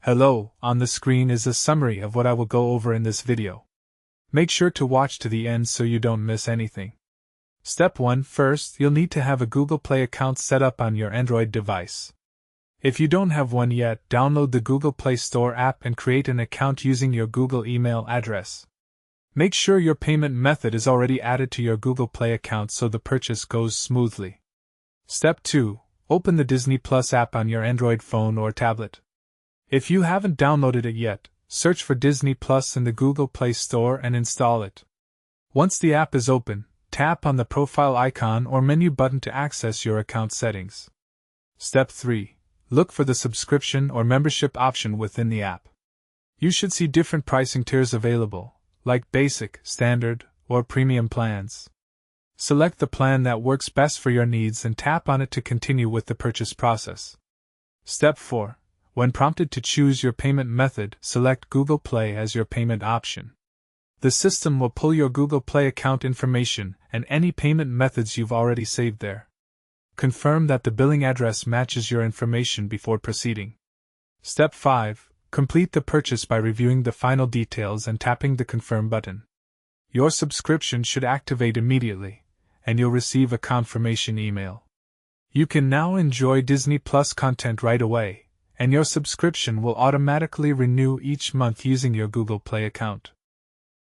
Hello, on the screen is a summary of what I will go over in this video. Make sure to watch to the end so you don't miss anything. Step 1. First, you'll need to have a Google Play account set up on your Android device. If you don't have one yet, download the Google Play Store app and create an account using your Google email address. Make sure your payment method is already added to your Google Play account so the purchase goes smoothly. Step 2. Open the Disney Plus app on your Android phone or tablet. If you haven't downloaded it yet, search for Disney Plus in the Google Play Store and install it. Once the app is open, tap on the profile icon or menu button to access your account settings. Step 3. Look for the subscription or membership option within the app. You should see different pricing tiers available, like basic, standard, or premium plans. Select the plan that works best for your needs and tap on it to continue with the purchase process. Step 4. When prompted to choose your payment method, select Google Play as your payment option. The system will pull your Google Play account information and any payment methods you've already saved there. Confirm that the billing address matches your information before proceeding. Step 5. Complete the purchase by reviewing the final details and tapping the Confirm button. Your subscription should activate immediately, and you'll receive a confirmation email. You can now enjoy Disney Plus content right away, and your subscription will automatically renew each month using your Google Play account.